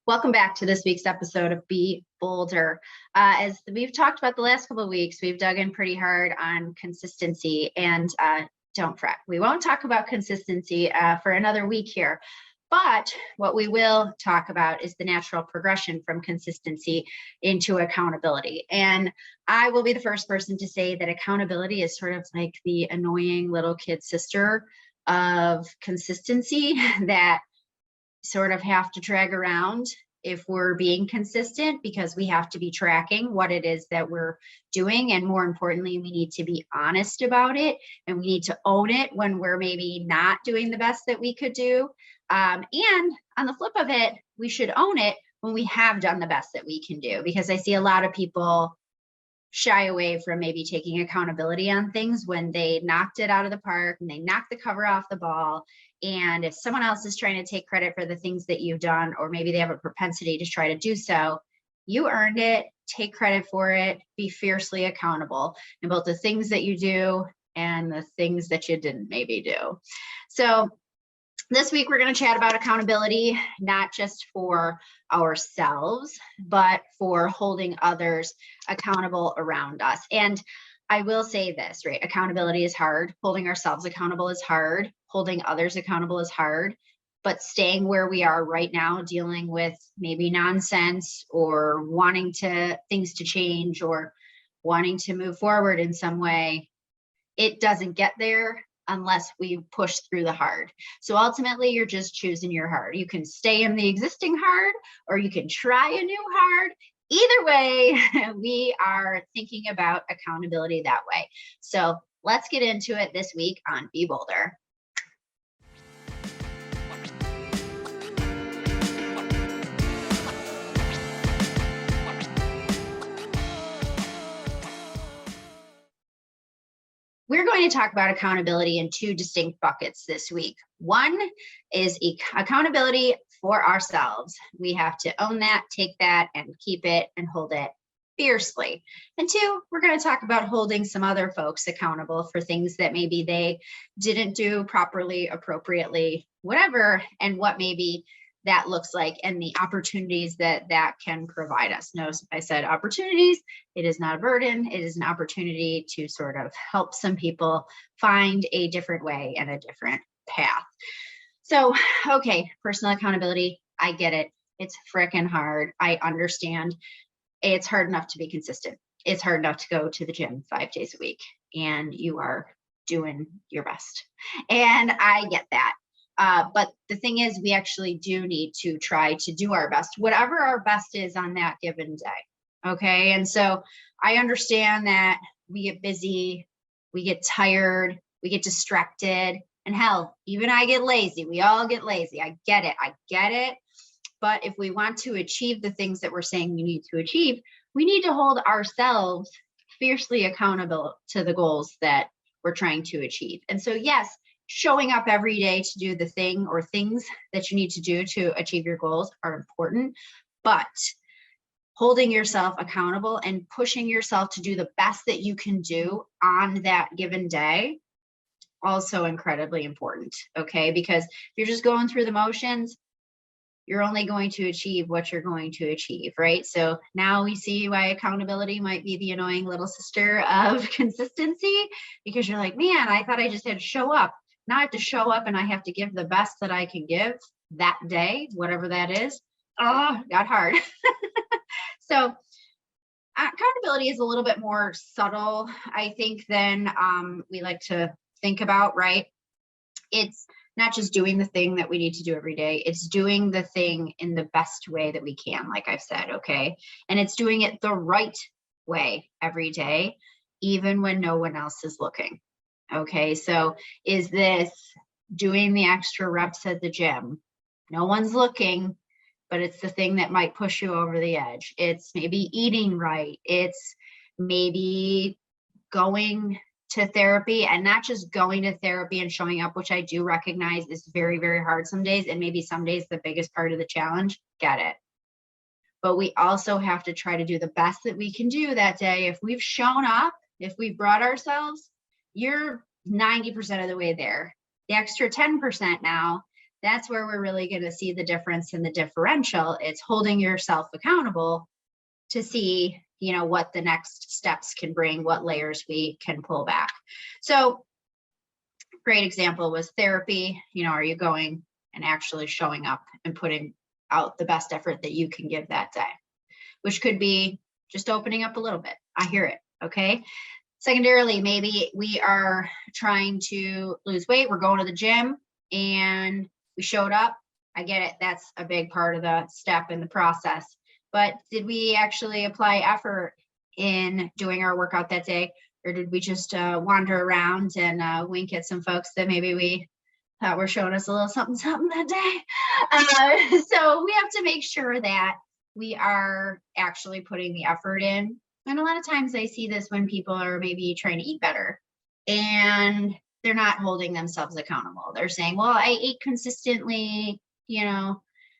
Welcome back to this week's episode of Be Bolder. As we've talked about the last couple of weeks, we've dug in pretty hard on consistency, and don't fret, we won't talk about consistency for another week here. But what we will talk about is the natural progression from consistency into accountability. And I will be the first person to say that accountability is sort of like the annoying little kid sister of consistency that sort of have to drag around if we're being consistent, because we have to be tracking what it is that we're doing. And more importantly, we need to be honest about it, and we need to own it when we're maybe not doing the best that we could do. And on the flip of it, we should own it when we have done the best that we can do, because I see a lot of people shy away from maybe taking accountability on things when they knocked it out of the park and they knocked the cover off the ball. And if someone else is trying to take credit for the things that you've done, or maybe they have a propensity to try to do so, you earned it, take credit for it, be fiercely accountable in both the things that you do and the things that you didn't maybe do. So this week, we're going to chat about accountability, not just for ourselves, but for holding others accountable around us. And I will say this, right? Accountability is hard. Holding ourselves accountable is hard. Holding others accountable is hard. But staying where we are right now, dealing with maybe nonsense or wanting things to change or wanting to move forward in some way, it doesn't get there unless we push through the hard. So ultimately, you're just choosing your hard. You can stay in the existing hard, or you can try a new hard. Either way, we are thinking about accountability that way. So let's get into it this week on Be Bolder. We're going to talk about accountability in two distinct buckets this week. One is accountability for ourselves. We have to own that, take that, and keep it and hold it fiercely. And two, we're going to talk about holding some other folks accountable for things that maybe they didn't do properly, appropriately, whatever, and what maybe that looks like and the opportunities that can provide us. Notice I said opportunities. It is not a burden. It is an opportunity to sort of help some people find a different way and a different path. So, okay, personal accountability. I get it. It's freaking hard. I understand. It's hard enough to be consistent. It's hard enough to go to the gym 5 days a week, and you are doing your best. And I get that. But the thing is, we actually do need to try to do our best, whatever our best is on that given day. Okay. And so I understand that we get busy, we get tired, we get distracted, and hell, even I get lazy. We all get lazy. I get it. But if we want to achieve the things that we're saying we need to achieve, we need to hold ourselves fiercely accountable to the goals that we're trying to achieve. And so, yes, showing up every day to do the thing or things that you need to do to achieve your goals are important, but holding yourself accountable and pushing yourself to do the best that you can do on that given day, also incredibly important, okay? Because if you're just going through the motions, you're only going to achieve what you're going to achieve, right? So now we see why accountability might be the annoying little sister of consistency, because you're like, man, I thought I just had to show up. Now I have to show up and I have to give the best that I can give that day, whatever that is. Oh, got hard. So accountability is a little bit more subtle, I think, than we like to think about, right? It's not just doing the thing that we need to do every day. It's doing the thing in the best way that we can, like I've said, okay? And it's doing it the right way every day, even when no one else is looking. Okay, so is this doing the extra reps at the gym? No one's looking, but it's the thing that might push you over the edge. It's maybe eating right. It's maybe going to therapy, and not just going to therapy and showing up, which I do recognize is very, very hard some days. And maybe some days the biggest part of the challenge, get it. But we also have to try to do the best that we can do that day. If we've shown up, if we've brought ourselves, you're 90% of the way there. The extra 10% now That's where we're really going to see the difference in the differential. It's holding yourself accountable to see, what the next steps can bring, what layers we can pull back. So great example was therapy. Are you going and actually showing up and putting out the best effort that you can give that day, which could be just opening up a little bit. I hear it. Okay. Secondarily, maybe we are trying to lose weight. We're going to the gym and we showed up. I get it. That's a big part of the step in the process. But did we actually apply effort in doing our workout that day? Or did we just wander around and wink at some folks that maybe we thought were showing us a little something, something that day? So we have to make sure that we are actually putting the effort in. And a lot of times I see this when people are maybe trying to eat better and they're not holding themselves accountable. They're saying, well, I ate consistently,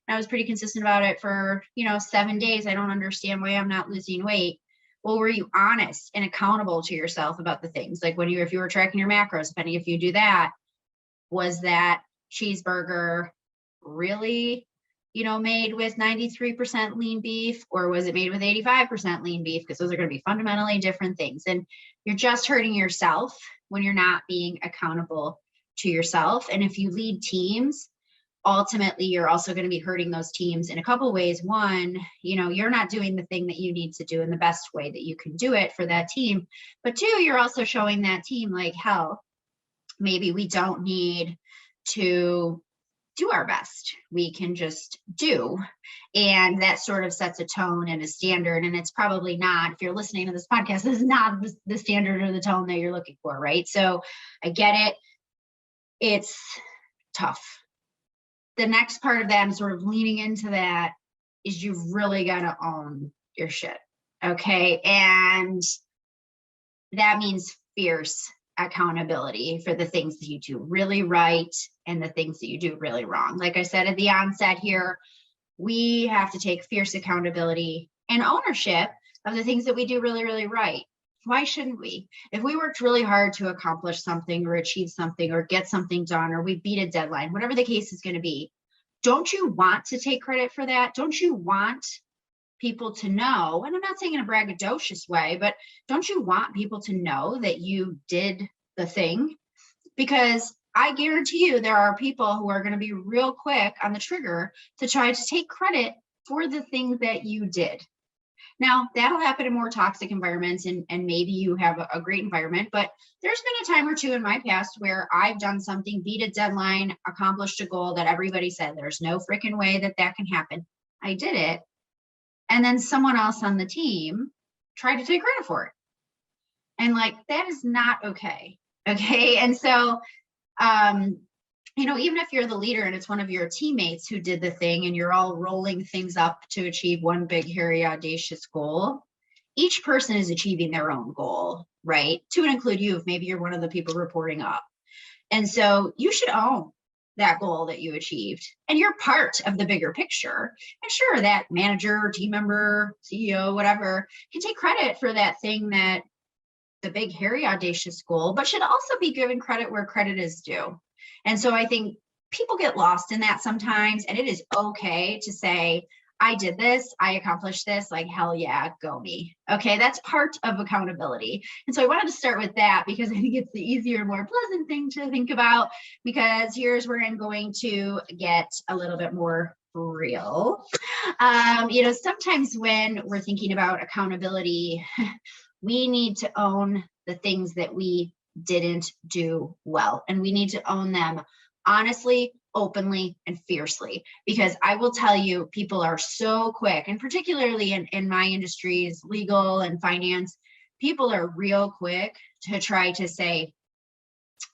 I was pretty consistent about it for, 7 days. I don't understand why I'm not losing weight. Well, were you honest and accountable to yourself about the things? Like if you were tracking your macros, depending if you do that, was that cheeseburger really, made with 93% lean beef, or was it made with 85% lean beef? Because those are going to be fundamentally different things. And you're just hurting yourself when you're not being accountable to yourself. And if you lead teams, ultimately, you're also going to be hurting those teams in a couple of ways. One, you're not doing the thing that you need to do in the best way that you can do it for that team. But two, you're also showing that team like, hell, maybe we don't need to do our best. We can just do. And that sort of sets a tone and a standard. And it's probably not, if you're listening to this podcast, this is not the standard or the tone that you're looking for, right? So I get it. It's tough. The next part of that and sort of leaning into that is you've really got to own your shit. Okay. And that means fierce accountability for the things that you do really right and the things that you do really wrong. Like I said at the onset here, we have to take fierce accountability and ownership of the things that we do really, really right. Why shouldn't we? If we worked really hard to accomplish something or achieve something or get something done, or we beat a deadline, whatever the case is going to be, don't you want to take credit for that? Don't you want people to know, and I'm not saying in a braggadocious way, but don't you want people to know that you did the thing? Because I guarantee you there are people who are going to be real quick on the trigger to try to take credit for the thing that you did. Now, that'll happen in more toxic environments, and maybe you have a great environment, but there's been a time or two in my past where I've done something, beat a deadline, accomplished a goal that everybody said, there's no freaking way that can happen. I did it. And then someone else on the team tried to take credit for it. And that is not okay. Okay. And so, even if you're the leader and it's one of your teammates who did the thing and you're all rolling things up to achieve one big, hairy, audacious goal, each person is achieving their own goal, right? To include you, if maybe you're one of the people reporting up. And so you should own that goal that you achieved, and you're part of the bigger picture. And sure, that manager, team member, CEO, whatever, can take credit for that thing, that the big, hairy, audacious goal, but should also be given credit where credit is due. And so I think people get lost in that sometimes, and it is okay to say, I did this, I accomplished this, hell yeah, go me. Okay, that's part of accountability. And so I wanted to start with that because I think it's the easier, more pleasant thing to think about, because here's where I'm going to get a little bit more real. Sometimes when we're thinking about accountability, we need to own the things that we didn't do well, and we need to own them honestly, openly, and fiercely, because I will tell you, people are so quick, and particularly in my industries, legal and finance, people are real quick to try to say,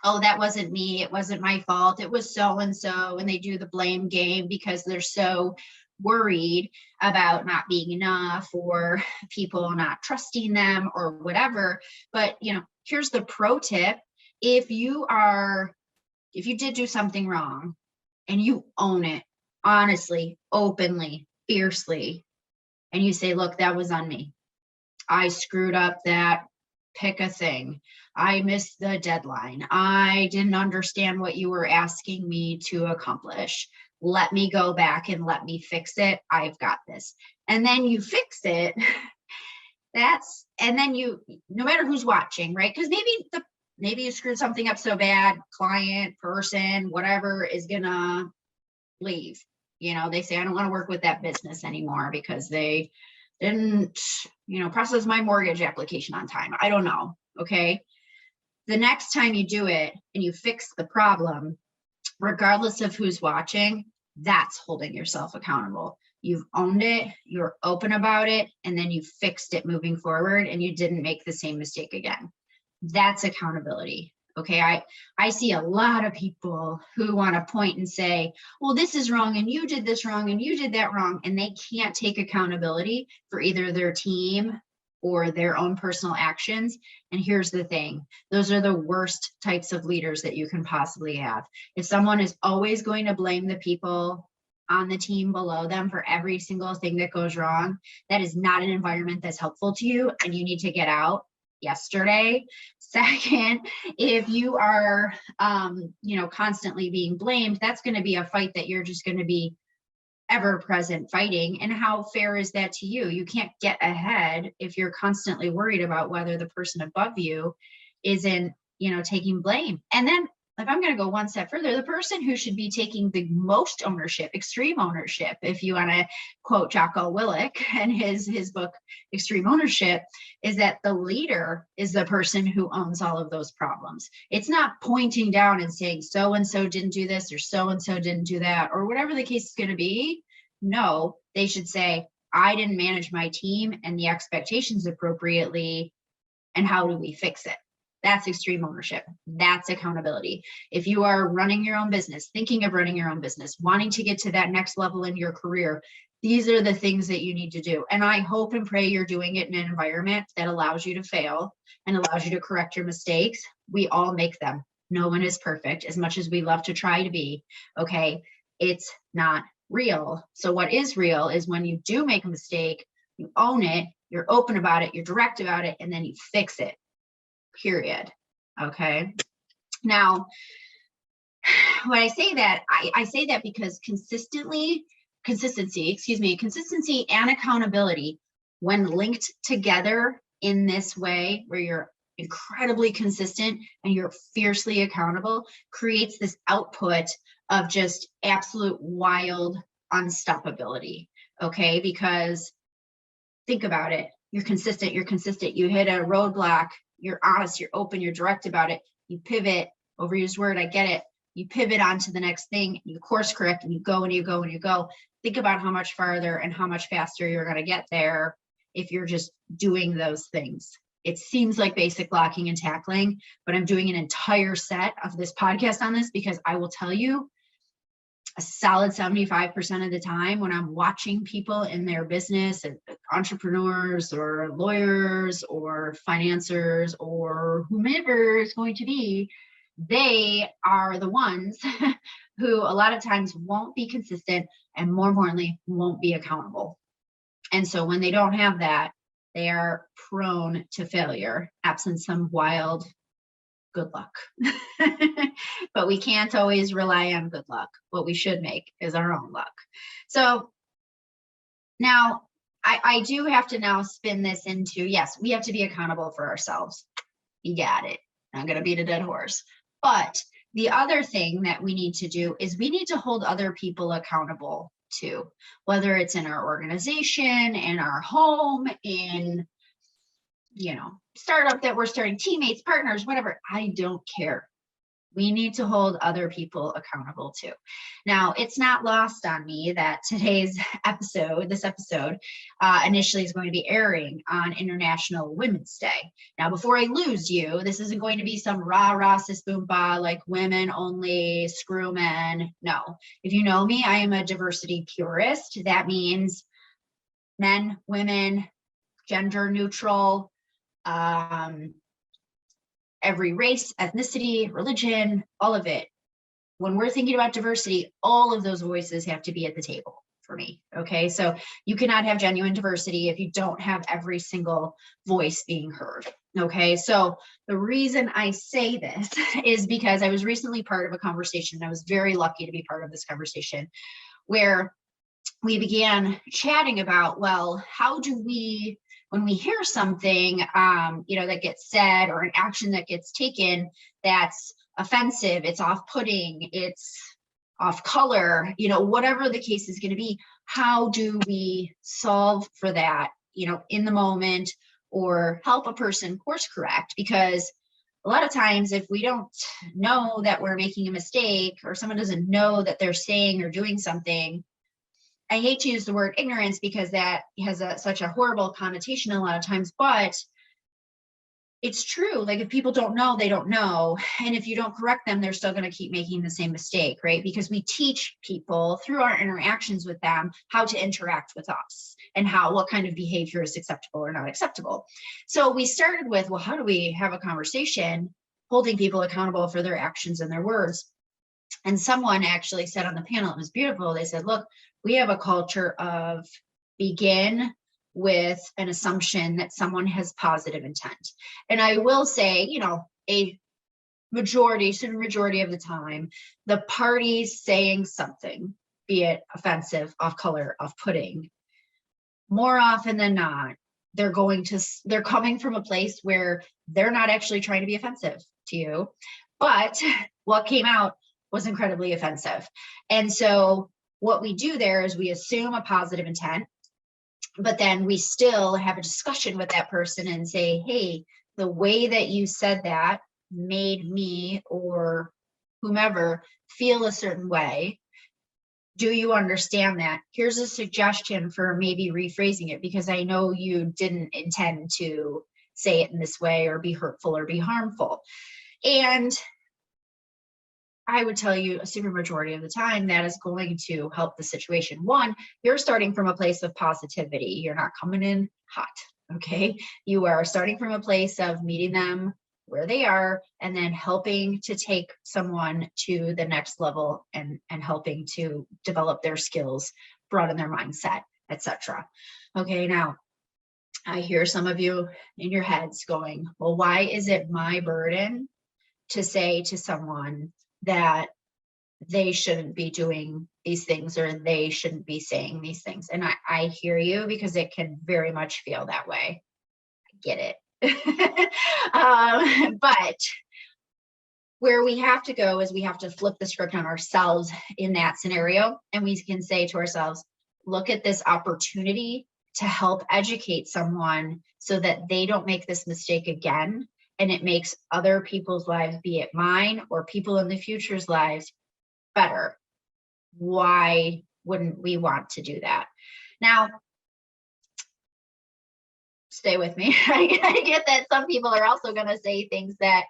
oh, that wasn't me, it wasn't my fault, it was so-and-so, and they do the blame game because they're so worried about not being enough or people not trusting them or whatever. But here's the pro tip. If you did do something wrong and you own it honestly, openly, fiercely, and you say, look, that was on me, I screwed up that pick a thing. I missed the deadline. I didn't understand what you were asking me to accomplish. Let me go back and let me fix it. I've got this. And then you fix it. And then you, no matter who's watching, right? Because maybe you screwed something up so bad, client, person, whatever is gonna leave. They say, I don't want to work with that business anymore because they didn't, process my mortgage application on time. I don't know. Okay. The next time you do it and you fix the problem, regardless of who's watching, that's holding yourself accountable. You've owned it, you're open about it, and then you fixed it moving forward and you didn't make the same mistake again. That's accountability. Okay. I see a lot of people who want to point and say, well, this is wrong and you did this wrong and you did that wrong. And they can't take accountability for either their team or their own personal actions. And here's the thing. Those are the worst types of leaders that you can possibly have. If someone is always going to blame the people on the team below them for every single thing that goes wrong, that is not an environment that's helpful to you, and you need to get out yesterday. Second, if you are, constantly being blamed, that's going to be a fight that you're just going to be ever present fighting. And how fair is that to you? You can't get ahead if you're constantly worried about whether the person above you isn't, taking blame. And then if I'm going to go one step further, the person who should be taking the most ownership, extreme ownership, if you want to quote Jocko Willink and his book, Extreme Ownership, is that the leader is the person who owns all of those problems. It's not pointing down and saying, so-and-so didn't do this or so-and-so didn't do that, or whatever the case is going to be. No, they should say, I didn't manage my team and the expectations appropriately, and how do we fix it? That's extreme ownership. That's accountability. If you are running your own business, thinking of running your own business, wanting to get to that next level in your career, these are the things that you need to do. And I hope and pray you're doing it in an environment that allows you to fail and allows you to correct your mistakes. We all make them. No one is perfect, as much as we love to try to be. Okay, it's not real. So what is real is when you do make a mistake, you own it, you're open about it, you're direct about it, and then you fix it. Period. Okay. Now, when I say that, I say that because consistency and accountability, when linked together in this way, where you're incredibly consistent and you're fiercely accountable, creates this output of just absolute wild unstoppability. Okay. Because think about it. You're consistent. You hit a roadblock. You're honest, you're open, you're direct about it. You pivot, overused word, I get it. You pivot on to the next thing, you course correct, and you go and you go and you go. Think about how much farther and how much faster you're going to get there if you're just doing those things. It seems like basic blocking and tackling, but I'm doing an entire set of this podcast on this because I will tell you, a solid 75% of the time when I'm watching people in their business, entrepreneurs or lawyers or financiers or whomever it's going to be, they are the ones who a lot of times won't be consistent and, more importantly, won't be accountable. And so when they don't have that, they are prone to failure, absent some wild good luck. But we can't always rely on good luck. What we should make is our own luck. So now I do have to now spin this into, yes, we have to be accountable for ourselves. You got it. I'm going to beat a dead horse. But the other thing that we need to do is we need to hold other people accountable too, whether it's in our organization, in our home, in startup that we're starting, teammates, partners, whatever. I don't care. We need to hold other people accountable too. Now, it's not lost on me that this episode, initially is going to be airing on International Women's Day. Now, before I lose you, this isn't going to be some rah-rah sis boom ba, like women only, screw men. No. If you know me, I am a diversity purist. That means men, women, gender neutral, every race, ethnicity, religion, all of it. When we're thinking about diversity, all of those voices have to be at the table for me. Okay, so you cannot have genuine diversity if you don't have every single voice being heard. Okay, so the reason I say this is because I was recently part of a conversation. I was very lucky to be part of this conversation where we began chatting about, well, how do we, when we hear something, that gets said, or an action that gets taken that's offensive, it's off-putting, it's off color, whatever the case is going to be, how do we solve for that, in the moment, or help a person course correct? Because a lot of times, if we don't know that we're making a mistake, or someone doesn't know that they're saying or doing something, I hate to use the word ignorance because that has such a horrible connotation a lot of times, but it's true. Like, if people don't know, they don't know. And if you don't correct them, they're still going to keep making the same mistake, right? Because we teach people through our interactions with them how to interact with us and what kind of behavior is acceptable or not acceptable. So we started with, well, how do we have a conversation holding people accountable for their actions and their words? And someone actually said on the panel, it was beautiful. They said, look, we have a culture of begin with an assumption that someone has positive intent. And I will say, a majority of the time, the parties saying something, be it offensive, off color, off-putting, more often than not, they're coming from a place where they're not actually trying to be offensive to you, but what came out was incredibly offensive. And so what we do there is we assume a positive intent, but then we still have a discussion with that person and say, hey, the way that you said that made me or whomever feel a certain way. Do you understand that? Here's a suggestion for maybe rephrasing it, because I know you didn't intend to say it in this way or be hurtful or be harmful. And I would tell you a super majority of the time that is going to help the situation. One, you're starting from a place of positivity. You're not coming in hot, okay? You are starting from a place of meeting them where they are and then helping to take someone to the next level and helping to develop their skills, broaden their mindset, etc. Okay, now I hear some of you in your heads going, well, why is it my burden to say to someone that they shouldn't be doing these things or they shouldn't be saying these things? And I hear you, because it can very much feel that way. I get it. But where we have to go is we have to flip the script on ourselves in that scenario. And we can say to ourselves, look at this opportunity to help educate someone so that they don't make this mistake again. And it makes other people's lives, be it mine or people in the future's lives, better. Why wouldn't we want to do that? Now, stay with me. I get that some people are also going to say things that,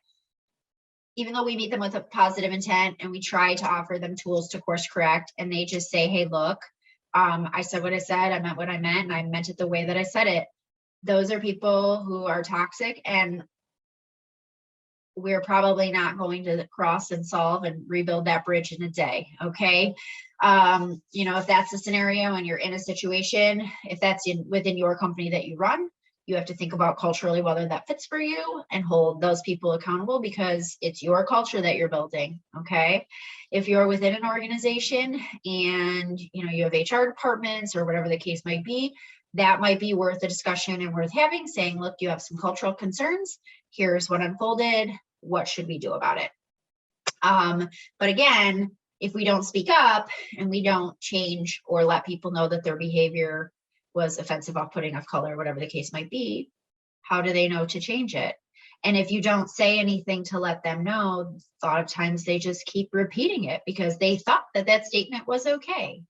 even though we meet them with a positive intent and we try to offer them tools to course correct, and they just say, hey, look, I said what I said, I meant what I meant, and I meant it the way that I said it. Those are people who are toxic, and we're probably not going to cross and solve and rebuild that bridge in a day. Okay. If that's the scenario and you're in a situation, if that's within your company that you run, you have to think about culturally whether that fits for you and hold those people accountable, because it's your culture that you're building. Okay. If you're within an organization and you have HR departments or whatever the case might be, that might be worth a discussion and worth having, saying, look, you have some cultural concerns. Here's what unfolded. What should we do about it? But again, if we don't speak up and we don't change or let people know that their behavior was offensive, off-putting, off color, whatever the case might be, how do they know to change it? And if you don't say anything to let them know, a lot of times they just keep repeating it because they thought that that statement was okay.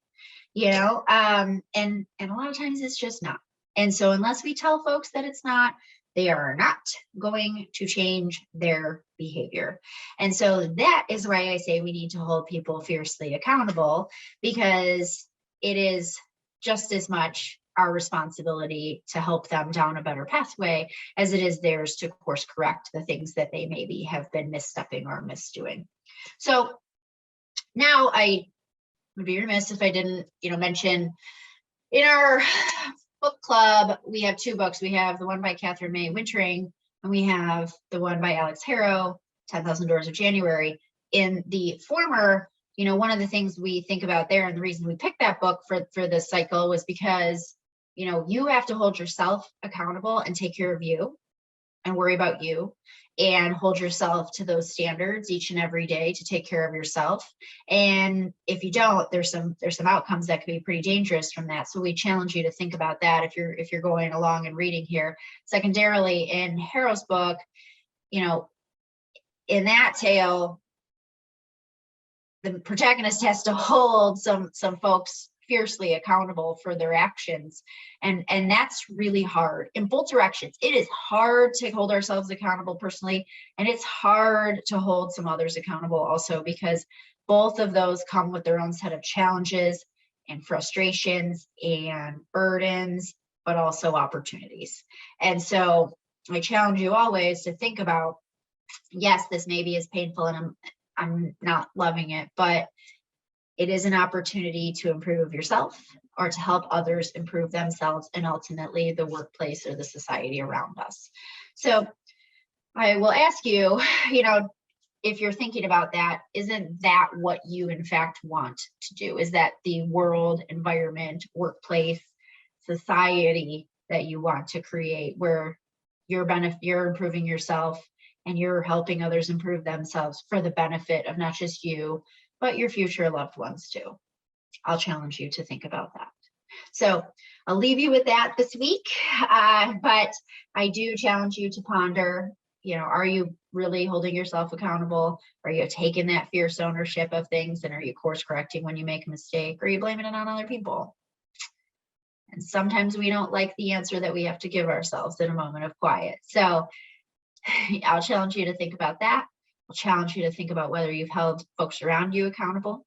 And a lot of times it's just not. And so unless we tell folks that it's not, they are not going to change their behavior. And so that is why I say we need to hold people fiercely accountable, because it is just as much our responsibility to help them down a better pathway as it is theirs to course correct the things that they maybe have been misstepping or misdoing. So now I'm would be remiss if I didn't, mention in our book club, we have 2 books. We have the one by Catherine May, Wintering, and we have the one by Alex Harrow, 10,000 Doors of January. In the former, one of the things we think about there, and the reason we picked that book for this cycle was because, you have to hold yourself accountable and take care of you and worry about you and hold yourself to those standards each and every day to take care of yourself. And if you don't, there's some outcomes that can be pretty dangerous from that. So we challenge you to think about that if you're going along and reading here. Secondarily, in Harrow's book, in that tale, the protagonist has to hold some folks fiercely accountable for their actions, and that's really hard in both directions. It is hard to hold ourselves accountable personally, and it's hard to hold some others accountable also, because both of those come with their own set of challenges and frustrations and burdens, but also opportunities. And so I challenge you always to think about, yes, this maybe is painful and I'm not loving it, but it is an opportunity to improve yourself or to help others improve themselves, and ultimately the workplace or the society around us. So I will ask you, if you're thinking about that, isn't that what you in fact want to do? Is that the world, environment, workplace, society that you want to create, where you're improving yourself and you're helping others improve themselves for the benefit of not just you, but your future loved ones too? I'll challenge you to think about that. So I'll leave you with that this week, but I do challenge you to ponder, are you really holding yourself accountable? Are you taking that fierce ownership of things, and are you course correcting when you make a mistake, or are you blaming it on other people? And sometimes we don't like the answer that we have to give ourselves in a moment of quiet. So I'll challenge you to think about that. I'll challenge you to think about whether you've held folks around you accountable.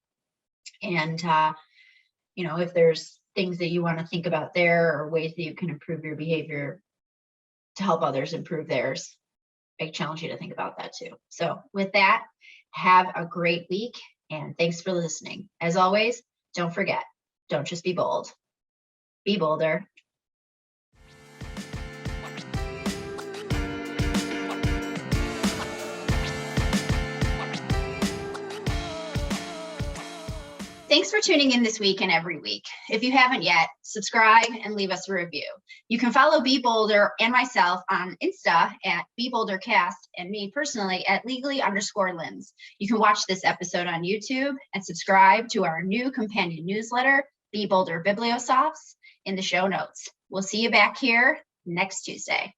And, if there's things that you want to think about there, or ways that you can improve your behavior to help others improve theirs, I challenge you to think about that too. So with that, have a great week, and thanks for listening. As always, don't forget, don't just be bold, be bolder. Thanks for tuning in this week and every week. If you haven't yet, subscribe and leave us a review. You can follow Be Bolder and myself on Insta at BeBolderCast, and me personally at legally_Linz. You can watch this episode on YouTube and subscribe to our new companion newsletter, Bolder Bibliosophs, in the show notes. We'll see you back here next Tuesday.